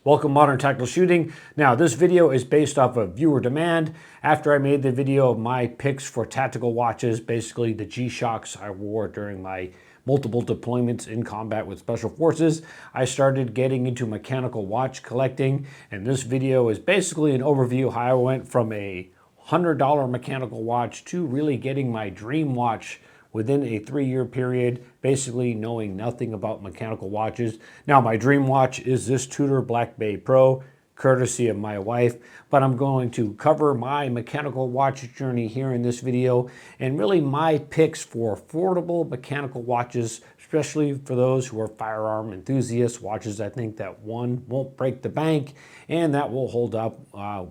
Welcome Modern Tactical Shooting. Now this video is based off of viewer demand. After I made the video of my picks for tactical watches, basically the G-Shocks I wore during my multiple deployments in combat with Special Forces, I started getting into mechanical watch collecting, and this video is basically an overview how I went from a $100 mechanical watch to really getting my dream watch within a 3-year period, basically knowing nothing about mechanical watches. Now, my dream watch is this Tudor Black Bay Pro, courtesy of my wife, but I'm going to cover my mechanical watch journey here in this video and really my picks for affordable mechanical watches, especially for those who are firearm enthusiasts, watches I think that one won't break the bank and that will hold up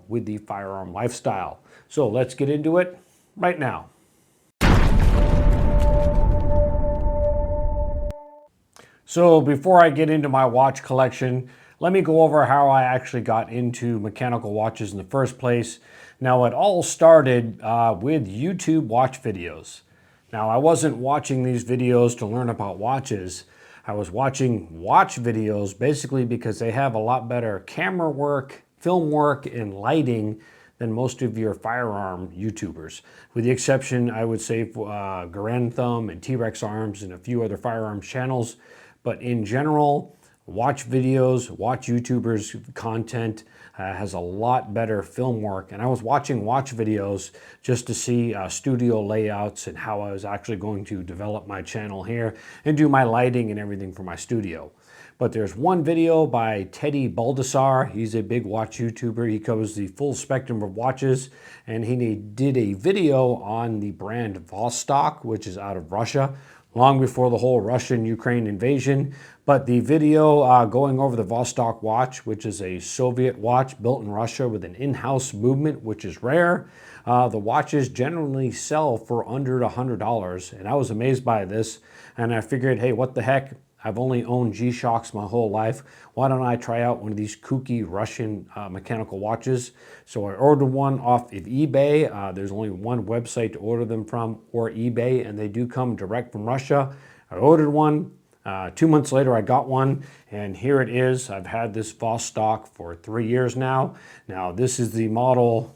with the firearm lifestyle. So let's get into it right now. So before I get into my watch collection, let me go over how I actually got into mechanical watches in the first place. Now it all started with YouTube watch videos. Now I wasn't watching these videos to learn about watches. I was watching watch videos basically because they have a lot better camera work, film work, and lighting than most of your firearm YouTubers. With the exception, I would say, Garand Thumb and T-Rex Arms and a few other firearms channels. But in general, watch videos, watch YouTubers content has a lot better film work. And I was watching watch videos just to see studio layouts and how I was actually going to develop my channel here and do my lighting and everything for my studio. But there's one video by Teddy Baldassar. He's a big watch YouTuber. He covers the full spectrum of watches, and he did a video on the brand Vostok, which is out of Russia, long before the whole Russian-Ukraine invasion. But the video going over the Vostok watch, which is a Soviet watch built in Russia with an in-house movement, which is rare. The watches generally sell for under $100, and I was amazed by this. And I figured, hey, what the heck? I've only owned G-Shocks my whole life. Why don't I try out one of these kooky Russian mechanical watches? So I ordered one off of eBay. There's only one website to order them from, or eBay, and they do come direct from Russia. I ordered one. 2 months later, I got one, and here it is. I've had this Vostok for 3 years now. Now, this is the model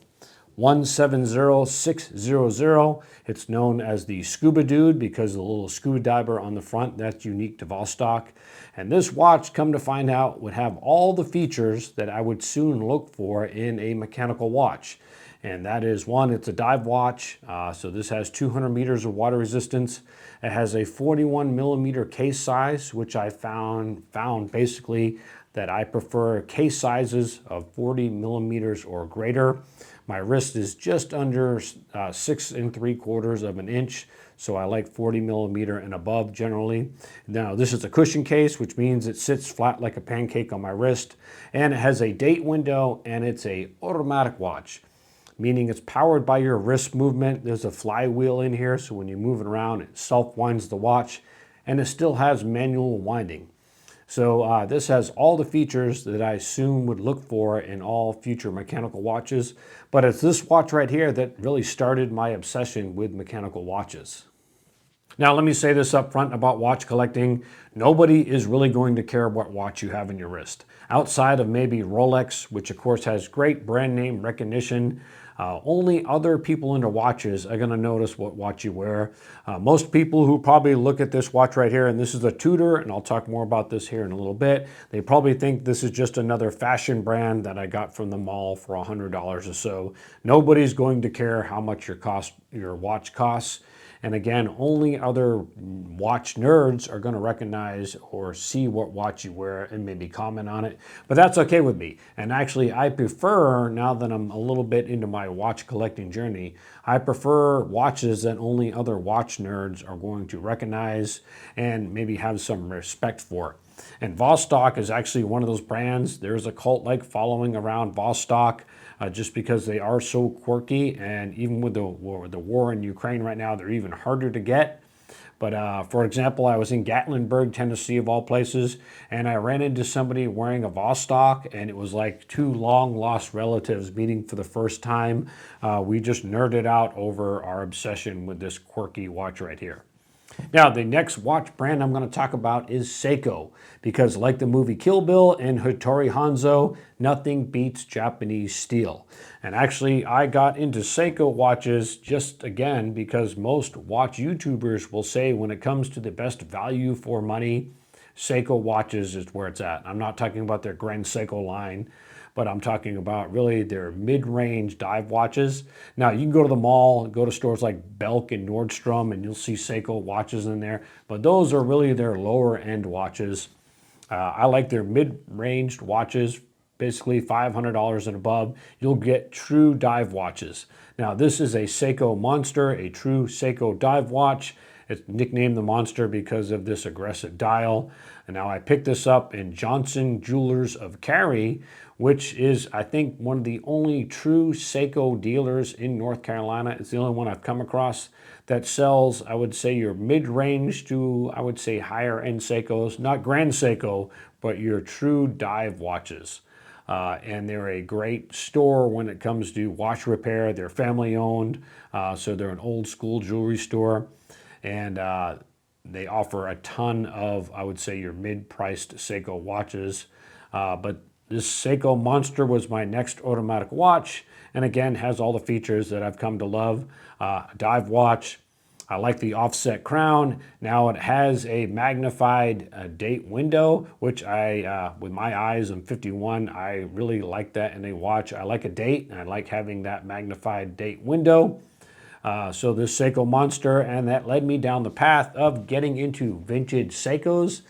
170600. It's known as the Scuba Dude because of the little scuba diver on the front. That's unique to Vostok. And this watch, come to find out, would have all the features that I would soon look for in a mechanical watch. And that is, one, it's a dive watch. So this has 200 meters of water resistance. It has a 41 millimeter case size, which I found basically that I prefer case sizes of 40 millimeters or greater. My wrist is just under 6 3/4 of an inch, so I like 40 millimeter and above generally. Now this is a cushion case, which means it sits flat like a pancake on my wrist, and it has a date window, and it's a automatic watch, meaning it's powered by your wrist movement. There's a flywheel in here, so when you move it around, it self-winds the watch, and it still has manual winding. So this has all the features that I soon would look for in all future mechanical watches. But it's this watch right here that really started my obsession with mechanical watches. Now, let me say this up front about watch collecting. Nobody is really going to care what watch you have in your wrist. Outside of maybe Rolex, which of course has great brand name recognition, only other people into watches are going to notice what watch you wear. Most people who probably look at this watch right here, and this is a Tudor, and I'll talk more about this here in a little bit, they probably think this is just another fashion brand that I got from the mall for $100 or so. Nobody's going to care how much your watch costs. And again, only other watch nerds are going to recognize or see what watch you wear and maybe comment on it. But that's okay with me. And actually, I prefer, now that I'm a little bit into my watch collecting journey, I prefer watches that only other watch nerds are going to recognize and maybe have some respect for. And Vostok is actually one of those brands. There's a cult-like following around Vostok. Just because they are so quirky, and even with the war in Ukraine right now, they're even harder to get. But for example, I was in Gatlinburg, Tennessee, of all places, and I ran into somebody wearing a Vostok, and it was like two long-lost relatives meeting for the first time. We just nerded out over our obsession with this quirky watch right here. Now, the next watch brand I'm going to talk about is Seiko, because like the movie Kill Bill and Hattori Hanzo, nothing beats Japanese steel. And actually, I got into Seiko watches just again because most watch YouTubers will say when it comes to the best value for money, Seiko watches is where it's at. I'm not talking about their Grand Seiko line, but I'm talking about really their mid-range dive watches. Now, you can go to the mall, go to stores like Belk and Nordstrom, and you'll see Seiko watches in there, but those are really their lower-end watches. I like their mid-ranged watches, basically $500 and above. You'll get true dive watches. Now, this is a Seiko Monster, a true Seiko dive watch. It's nicknamed the Monster because of this aggressive dial. And now I picked this up in Johnson Jewelers of Cary, which is, I think, one of the only true Seiko dealers in North Carolina. It's the only one I've come across that sells, I would say, your mid-range to, I would say, higher-end Seikos. Not Grand Seiko, but your true dive watches. And they're a great store when it comes to watch repair. They're family-owned, so they're an old-school jewelry store. And they offer a ton of, I would say, your mid-priced Seiko watches. But this Seiko Monster was my next automatic watch, and again, has all the features that I've come to love. Dive watch. I like the offset crown. Now it has a magnified date window, which with my eyes, I'm 51, I really like that in a watch. I like a date, and I like having that magnified date window. So this Seiko Monster, and that led me down the path of getting into vintage Seikos.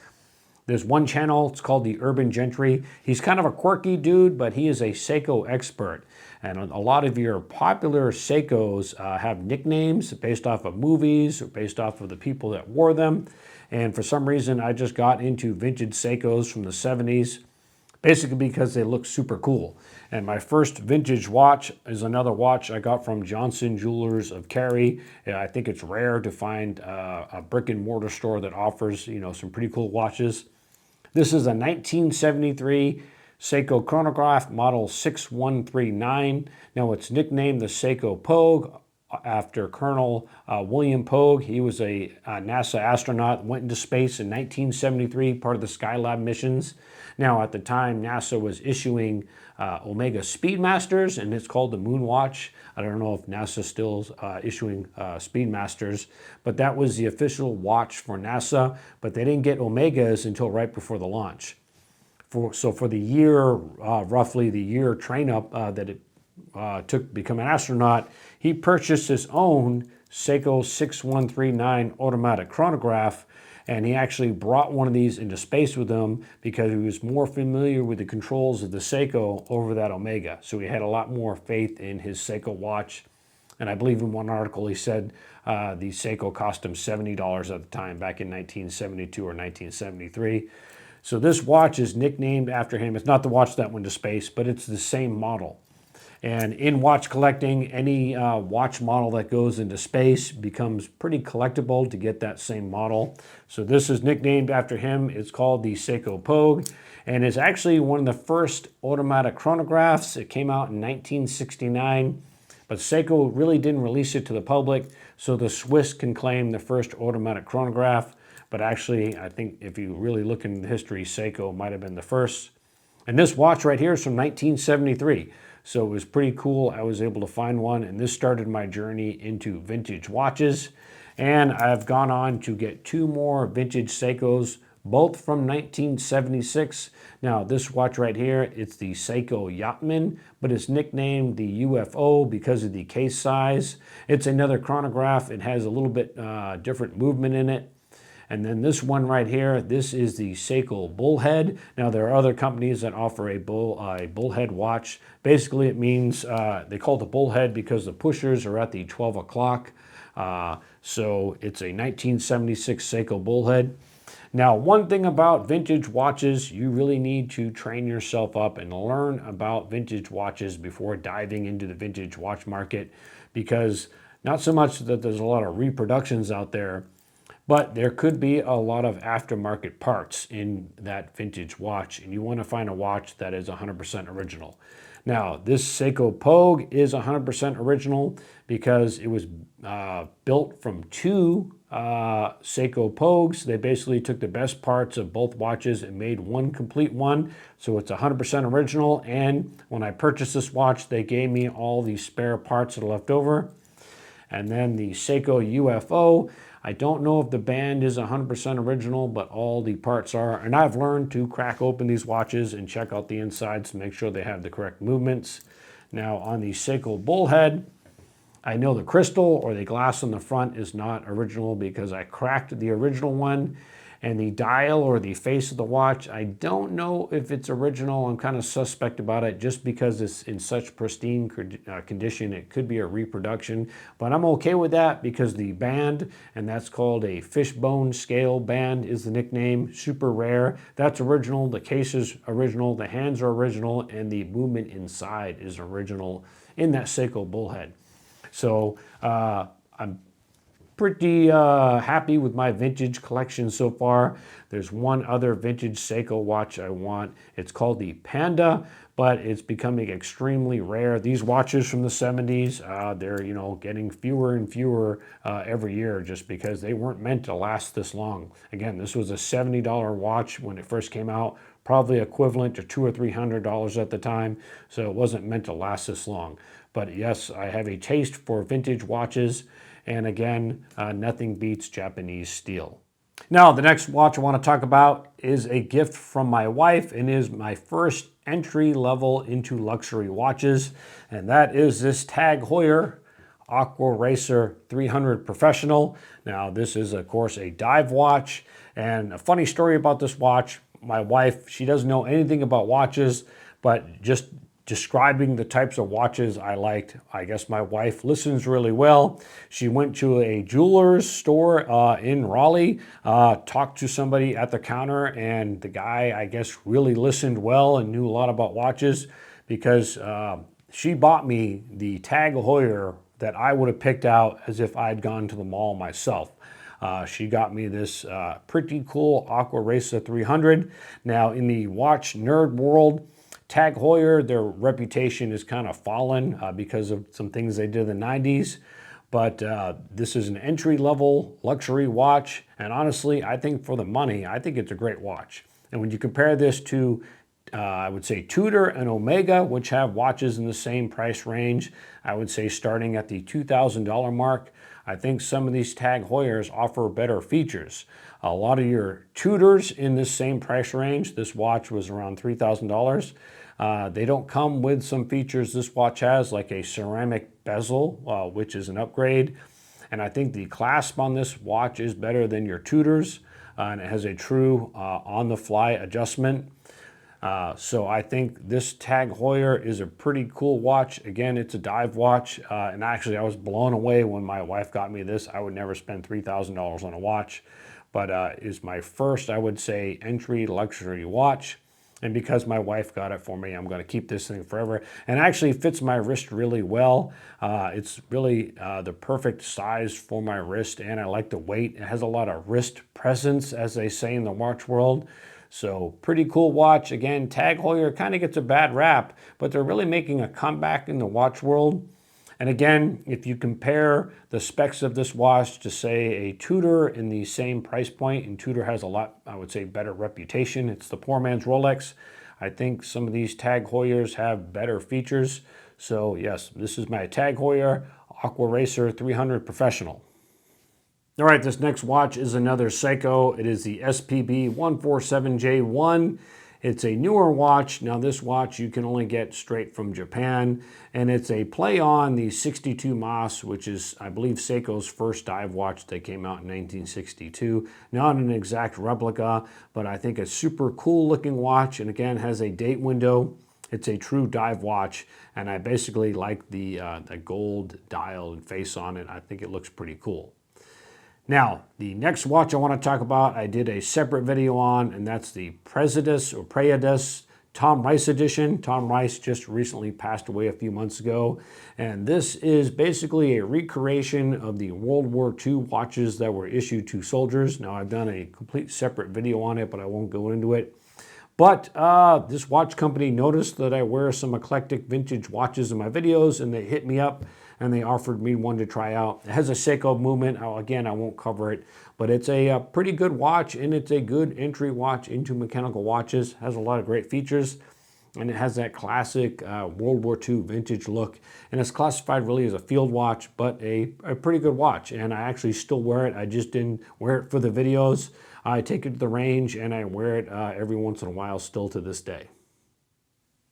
There's one channel, it's called the Urban Gentry. He's kind of a quirky dude, but he is a Seiko expert. And a lot of your popular Seikos have nicknames based off of movies or based off of the people that wore them. And for some reason, I just got into vintage Seikos from the 70s, basically because they look super cool. And my first vintage watch is another watch I got from Johnson Jewelers of Cary. I think it's rare to find a brick and mortar store that offers, some pretty cool watches. This is a 1973 Seiko chronograph, model 6139. Now it's nicknamed the Seiko Pogue after Colonel William Pogue. He was a NASA astronaut, went into space in 1973, part of the Skylab missions. Now at the time, NASA was issuing Omega Speedmasters, and it's called the Moon Watch. I don't know if NASA still is issuing Speedmasters, but that was the official watch for NASA, but they didn't get Omegas until right before the launch. So for the year, roughly the year train up that it took to become an astronaut, he purchased his own Seiko 6139 automatic chronograph, and he actually brought one of these into space with him because he was more familiar with the controls of the Seiko over that Omega. So he had a lot more faith in his Seiko watch. And I believe in one article he said the Seiko cost him $70 at the time, back in 1972 or 1973. So this watch is nicknamed after him. It's not the watch that went to space, but it's the same model. And in watch collecting, any watch model that goes into space becomes pretty collectible to get that same model. So this is nicknamed after him. It's called the Seiko Pogue, and it's actually one of the first automatic chronographs. It came out in 1969, but Seiko really didn't release it to the public, so the Swiss can claim the first automatic chronograph. But actually, I think if you really look into the history, Seiko might have been the first. And this watch right here is from 1973. So it was pretty cool. I was able to find one, and this started my journey into vintage watches. And I've gone on to get two more vintage Seikos, both from 1976. Now, this watch right here, it's the Seiko Yachtman, but it's nicknamed the UFO because of the case size. It's another chronograph. It has a little bit different movement in it. And then this one right here, this is the Seiko Bullhead. Now there are other companies that offer a bullhead watch. Basically it means, they call it the bullhead because the pushers are at the 12 o'clock. So it's a 1976 Seiko Bullhead. Now one thing about vintage watches, you really need to train yourself up and learn about vintage watches before diving into the vintage watch market, because not so much that there's a lot of reproductions out there, But there could be a lot of aftermarket parts in that vintage watch, and you want to find a watch that is 100% original. Now, this Seiko Pogue is 100% original because it was built from two Seiko Pogues. They basically took the best parts of both watches and made one complete one. So it's 100% original. And when I purchased this watch, they gave me all the spare parts that are left over. And then the Seiko UFO, I don't know if the band is 100% original, but all the parts are. And I've learned to crack open these watches and check out the insides to make sure they have the correct movements. Now on the Seiko Bullhead, I know the crystal or the glass on the front is not original because I cracked the original one. And the dial or the face of the watch, I don't know if it's original. I'm kind of suspect about it just because it's in such pristine condition. It could be a reproduction, but I'm okay with that because the band, and that's called a fishbone scale band is the nickname, super rare. That's original. The case is original. The hands are original, and the movement inside is original in that Seiko Bullhead. So I'm pretty happy with my vintage collection so far. There's one other vintage Seiko watch I want. It's called the Panda, but it's becoming extremely rare. These watches from the 70s, they're getting fewer and fewer every year just because they weren't meant to last this long. Again, this was a $70 watch when it first came out, probably equivalent to $200 or $300 at the time, so it wasn't meant to last this long. But yes, I have a taste for vintage watches. And again, nothing beats Japanese steel. Now, the next watch I want to talk about is a gift from my wife and is my first entry level into luxury watches. And that is this TAG Heuer Aqua Racer 300 Professional. Now, this is, of course, a dive watch. And a funny story about this watch, my wife, she doesn't know anything about watches, but just describing the types of watches I liked. I guess my wife listens really well. She went to a jeweler's store in Raleigh, talked to somebody at the counter, and the guy, I guess, really listened well and knew a lot about watches because she bought me the TAG Heuer that I would have picked out as if I'd gone to the mall myself. She got me this pretty cool Aqua Racer 300. Now, in the watch nerd world, TAG Heuer, their reputation is kind of fallen because of some things they did in the 90s. But this is an entry-level luxury watch. And honestly, I think for the money, I think it's a great watch. And when you compare this to, I would say, Tudor and Omega, which have watches in the same price range, I would say starting at the $2,000 mark, I think some of these TAG Heuers offer better features. A lot of your Tudors in this same price range, this watch was around $3,000. They don't come with some features this watch has, like a ceramic bezel, which is an upgrade. And I think the clasp on this watch is better than your Tudors, and it has a true on-the-fly adjustment. So I think this TAG Heuer is a pretty cool watch. Again, it's a dive watch, and actually I was blown away when my wife got me this. I would never spend $3,000 on a watch, but is my first, I would say, entry luxury watch. And because my wife got it for me, I'm going to keep this thing forever. And actually it fits my wrist really well. It's really the perfect size for my wrist, and I like the weight. It has a lot of wrist presence, as they say in the watch world. So pretty cool watch. Again, TAG Heuer kind of gets a bad rap, but they're really making a comeback in the watch world. And again, if you compare the specs of this watch to, say, a Tudor in the same price point, and Tudor has a lot, I would say, better reputation. It's the poor man's Rolex. I think some of these TAG Heuers have better features. So yes, this is my TAG Heuer Aqua Racer 300 Professional. All right, this next watch is another Seiko. It is the SPB 147J1. It's a newer watch. Now this watch you can only get straight from Japan, and it's a play on the 62 Mas, which is, I believe, Seiko's first dive watch that came out in 1962. Not an exact replica, but I think a super cool looking watch, and again has a date window. It's a true dive watch, and I basically like the gold dial and face on it. I think it looks pretty cool. Now, the next watch I want to talk about, I did a separate video on, and that's the Presidus Tom Rice edition. Tom Rice just recently passed away a few months ago. And this is basically a recreation of the World War II watches that were issued to soldiers. Now, I've done a complete separate video on it, but I won't go into it. But this watch company noticed that I wear some eclectic vintage watches in my videos, and they hit me up and they offered me one to try out. It has a Seiko movement. Again, I won't cover it, but it's a pretty good watch, and it's a good entry watch into mechanical watches. Has a lot of great features, and it has that classic World War II vintage look. And it's classified really as a field watch, but a pretty good watch. And I actually still wear it. I just didn't wear it for the videos. I take it to the range, and I wear it every once in a while still to this day.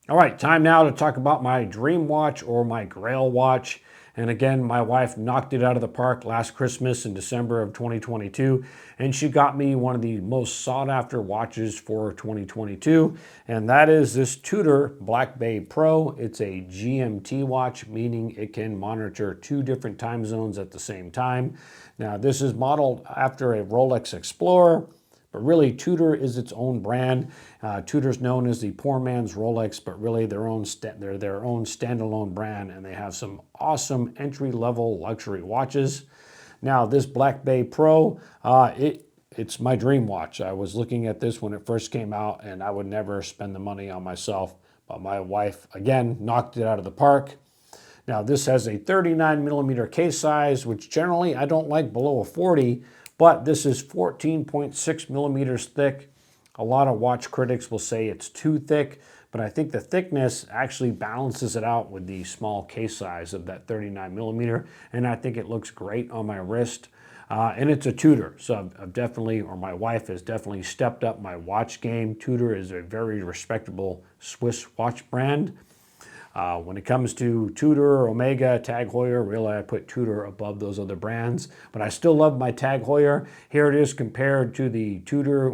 All right, time now to talk about my dream watch, or my grail watch. And again, my wife knocked it out of the park last Christmas in December of 2022, and she got me one of the most sought after watches for 2022, and that is this Tudor Black Bay Pro. It's a GMT watch, meaning it can monitor 2 different time zones at the same time. Now, this is modeled after a Rolex Explorer, but really Tudor is its own brand. Tudor's known as the poor man's Rolex, but really they're their own standalone brand, and they have some awesome entry-level luxury watches. Now, this Black Bay Pro, it's my dream watch. I was looking at this when it first came out, and I would never spend the money on myself, but my wife, again, knocked it out of the park. Now, this has a 39mm case size, which generally I don't like below a 40, but this is 14.6 millimeters thick. A lot of watch critics will say it's too thick, but I think the thickness actually balances it out with the small case size of that 39mm, and I think it looks great on my wrist. And it's a Tudor, so I've definitely, or my wife has definitely stepped up my watch game. Tudor is a very respectable Swiss watch brand. When it comes to Tudor, Omega, Tag Heuer, really I put Tudor above those other brands, but I still love my Tag Heuer. Here it is compared to the Tudor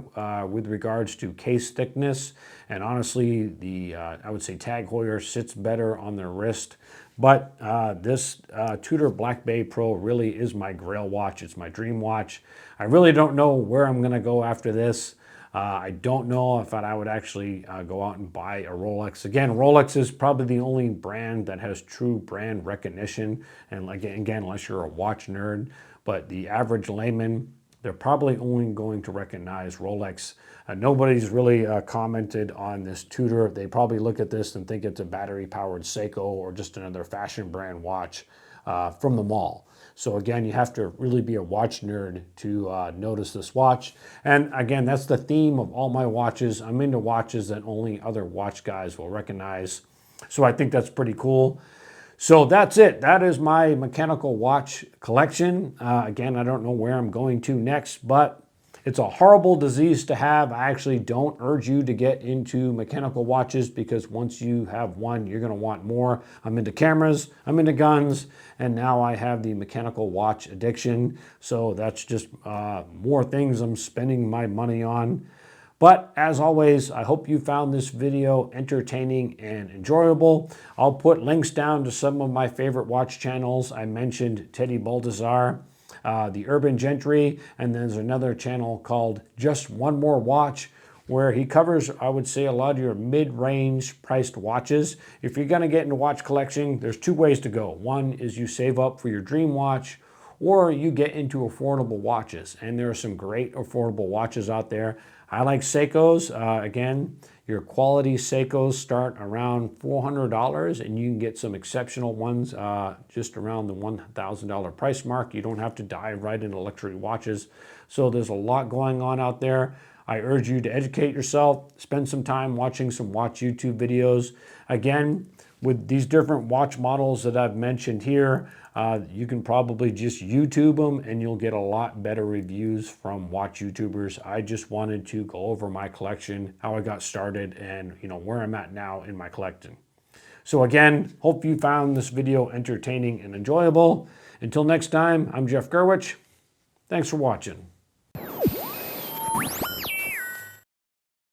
with regards to case thickness, and honestly, I would say Tag Heuer sits better on the wrist. But this Tudor Black Bay Pro really is my grail watch. It's my dream watch. I really don't know where I'm going to go after this. I don't know if I would actually go out and buy a Rolex. Again, Rolex is probably the only brand that has true brand recognition. And again, unless you're a watch nerd, but the average layman, they're probably only going to recognize Rolex. Nobody's really commented on this Tudor. They probably look at this and think it's a battery-powered Seiko or just another fashion brand watch from the mall. So again, you have to really be a watch nerd to notice this watch. And again, that's the theme of all my watches. I'm into watches that only other watch guys will recognize. So I think that's pretty cool. So that's it. That is my mechanical watch collection. Again, I don't know where I'm going to next, but it's a horrible disease to have. I actually don't urge you to get into mechanical watches, because once you have one, you're going to want more. I'm into cameras, I'm into guns, and now I have the mechanical watch addiction. So that's just more things I'm spending my money on. But as always, I hope you found this video entertaining and enjoyable. I'll put links down to some of my favorite watch channels. I mentioned Teddy Baldassar, the Urban Gentry, and there's another channel called Just One More Watch, where he covers, I would say, a lot of your mid-range priced watches. If you're going to get into watch collecting, there's 2 ways to go. One is you save up for your dream watch, or you get into affordable watches. And there are some great affordable watches out there. I like Seikos. Again, your quality Seikos start around $400, and you can get some exceptional ones just around the $1,000 price mark. You don't have to dive right into luxury watches. So there's a lot going on out there. I urge you to educate yourself, spend some time watching some watch YouTube videos. Again, with these different watch models that I've mentioned here, you can probably just YouTube them and you'll get a lot better reviews from watch YouTubers. I just wanted to go over my collection, how I got started, and where I'm at now in my collecting. So again, hope you found this video entertaining and enjoyable. Until next time, I'm Jeff Gerwich. Thanks for watching.